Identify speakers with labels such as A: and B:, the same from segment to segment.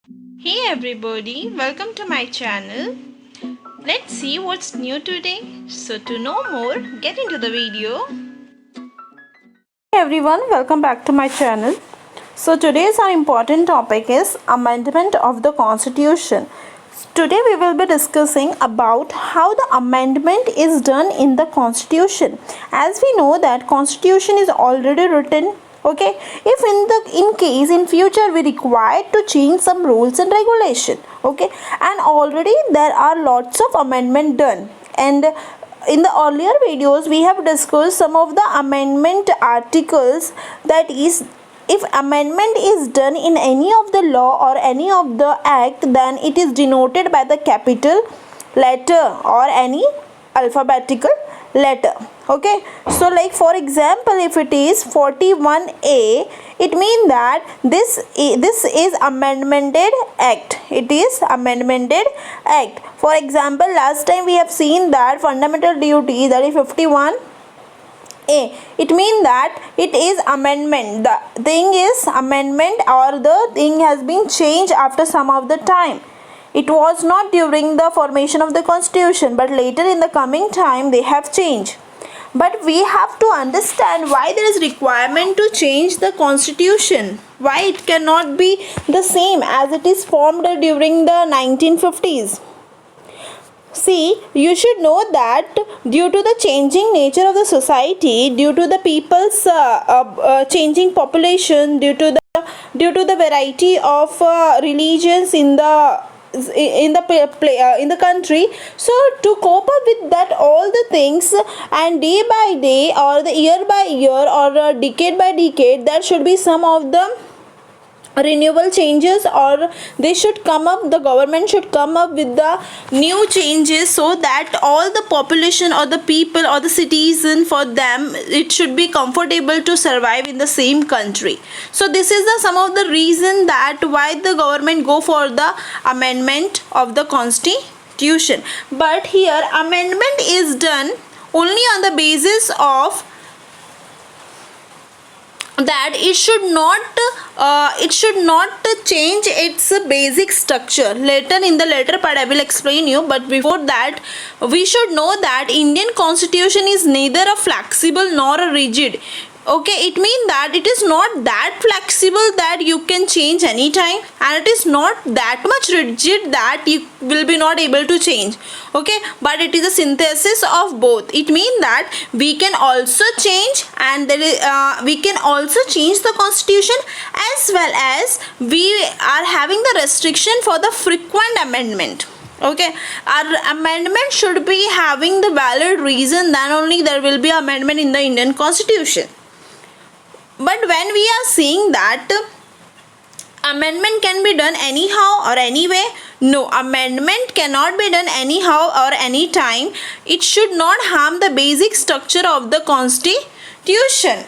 A: Hey everybody, welcome to my channel. Let's see what's new today. So to know more, get into the video.
B: Hey everyone, welcome back to my channel. So today's our important topic is amendment of the constitution. Today we will be discussing about how the amendment is done in the constitution. As we know that constitution is already written. Okay, if in case in future we require to change some rules and regulation, okay, and already there are lots of amendment done, and in the earlier videos we have discussed some of the amendment articles, that is, if amendment is done in any of the law or any of the act, then it is denoted by the capital letter or any alphabetical letter. Okay, so like for example, if it is 41A, it means that this is amendmented act. It is amendmented act. For example, last time we have seen that fundamental duty, that is 51A, it means that it is amendment. The thing is amendment, or the thing has been changed after some of the time. It was not during the formation of the constitution, but later in the coming time they have changed. But we have to understand why there is requirement to change the constitution. Why it cannot be the same as it is formed during the 1950s. See, you should know that due to the changing nature of the society, due to the people's changing population, due to the variety of religions in the country, so to cope up with that all the things, and day by day or the year by year or decade by decade, there should be some of the renewable changes, or they should come up, the government should come up with the new changes, so that all the population or the people or the citizen, for them it should be comfortable to survive in the same country. So this is the some of the reason that why the government go for the amendment of the constitution. But here amendment is done only on the basis of that it should not change its basic structure. Later in the later part I will explain you, but before that we should know that Indian constitution is neither a flexible nor a rigid. Okay, it means that it is not that flexible that you can change anytime, and it is not that much rigid that you will be not able to change. Okay, but it is a synthesis of both. It means that we can also change, and we can also change the constitution, as well as we are having the restriction for the frequent amendment. Okay, our amendment should be having the valid reason, then only there will be amendment in the Indian constitution. But when we are seeing that amendment can be done anyhow or anyway, no, amendment cannot be done anyhow or anytime. It should not harm the basic structure of the constitution.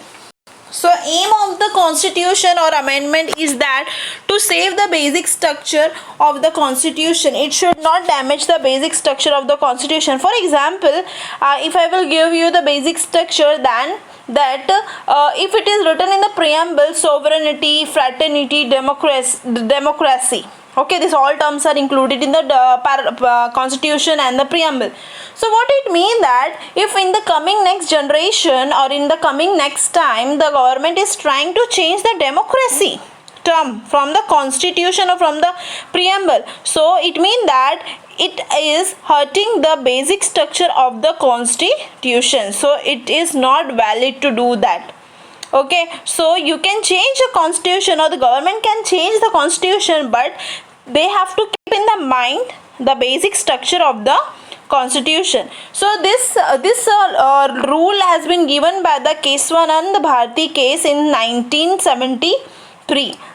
B: So aim of the constitution or amendment is that to save the basic structure of the constitution. It should not damage the basic structure of the constitution. For example, if I will give you the basic structure, then that if it is written in the preamble, sovereignty, fraternity, democracy, okay, these all terms are included in the constitution and the preamble. So what it means that if in the coming next generation or in the coming next time the government is trying to change the democracy term from the constitution or from the preamble, so it means that it is hurting the basic structure of the constitution, so it is not valid to do that. Okay, so you can change the constitution, or the government can change the constitution, but they have to keep in the mind the basic structure of the constitution. So this rule has been given by the Keswanand Bharti case in 1973.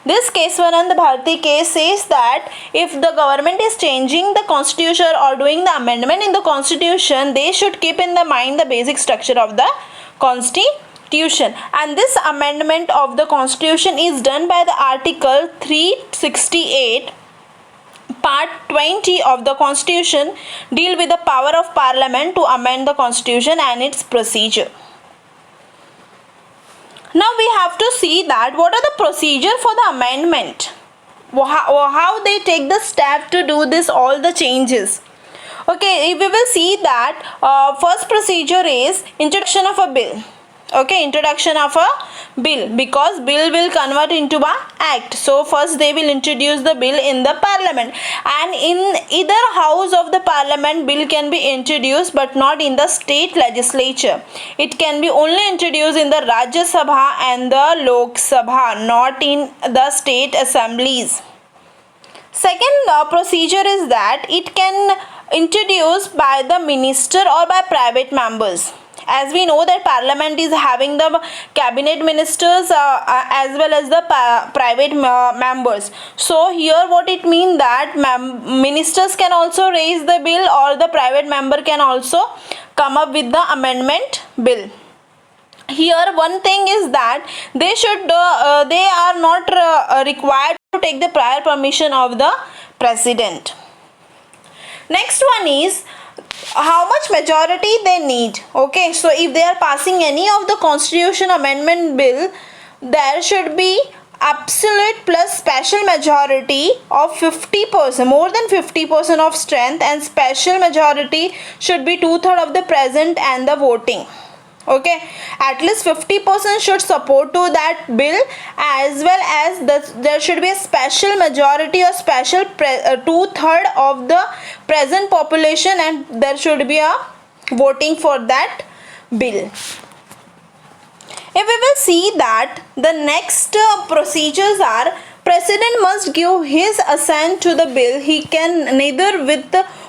B: This Keswanand Bharti case says that if the government is changing the constitution or doing the amendment in the constitution, they should keep in the mind the basic structure of the constitution. And this amendment of the constitution is done by the article 368 part 20 of the constitution, deal with the power of parliament to amend the constitution and its procedure. Now we have to see that what are the procedure for the amendment. how they take the step to do this all the changes. Okay, we will see that first procedure is introduction of a bill. Okay, introduction of a bill, because bill will convert into a act. So first they will introduce the bill in the parliament, and in either house of the parliament bill can be introduced, but not in the state legislature. It can be only introduced in the Rajya Sabha and the Lok Sabha, not in the state assemblies. Second procedure is that it can introduced by the minister or by private members. As we know that parliament is having the cabinet ministers as well as the private members. So here what it means that ministers can also raise the bill, or the private member can also come up with the amendment bill. Here one thing is that they are not required to take the prior permission of the president. Next one is how much majority they need. Okay, so if they are passing any of the constitution amendment bill, there should be absolute plus special majority of 50%, more than 50% of strength, and special majority should be 2/3 of the present and the voting. Okay, at least 50% should support to that bill, as well as there should be a special majority or special 2/3 of the present population, and there should be a voting for that bill. If we will see that the next procedures are, president must give his assent to the bill. He can neither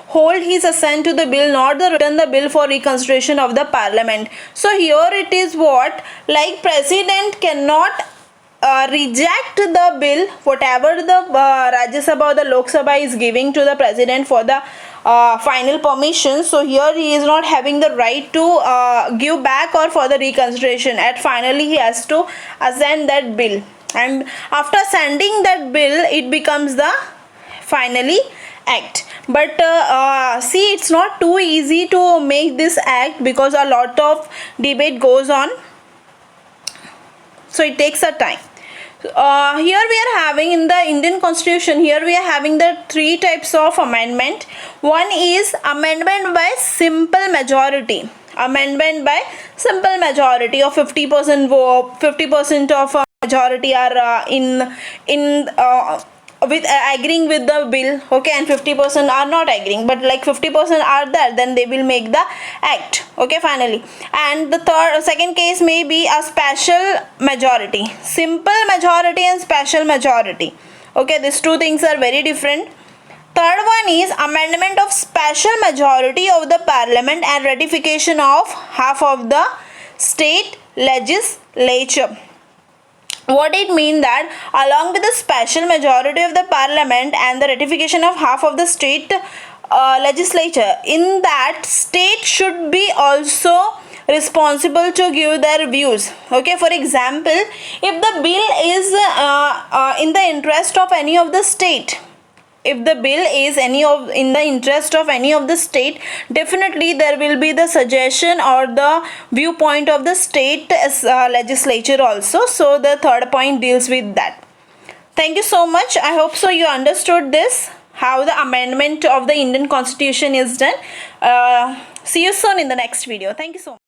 B: hold his assent to the bill nor return the bill for reconsideration of the parliament. So here it is what, like president cannot reject the bill whatever the Rajya Sabha or the Lok Sabha is giving to the president for the final permission. So here he is not having the right to give back or for the reconsideration. At finally he has to assent that bill, and after sending that bill it becomes the finally act. But see, it's not too easy to make this act, because a lot of debate goes on, so it takes a time. Here we are having in the Indian Constitution, here we are having the 3 types of amendment. One is amendment by simple majority. Amendment by simple majority of 50% vote, 50% of majority are with agreeing with the bill. Okay, and 50% are not agreeing, but like 50% are there, then they will make the act. Okay, finally. And the second case may be a special majority. Simple majority and special majority. Okay, these two things are very different. Third one is amendment of special majority of the parliament and ratification of half of the state legislature. What it means that along with the special majority of the parliament and the ratification of half of the state legislature, in that state should be also responsible to give their views. Okay, for example, if the bill is in the interest of any of the state, if the bill is in the interest of any of the state, definitely there will be the suggestion or the viewpoint of the state legislature also. So the third point deals with that. Thank you so much. I hope so you understood this, how the amendment of the Indian Constitution is done. See you soon in the next video. Thank you so much.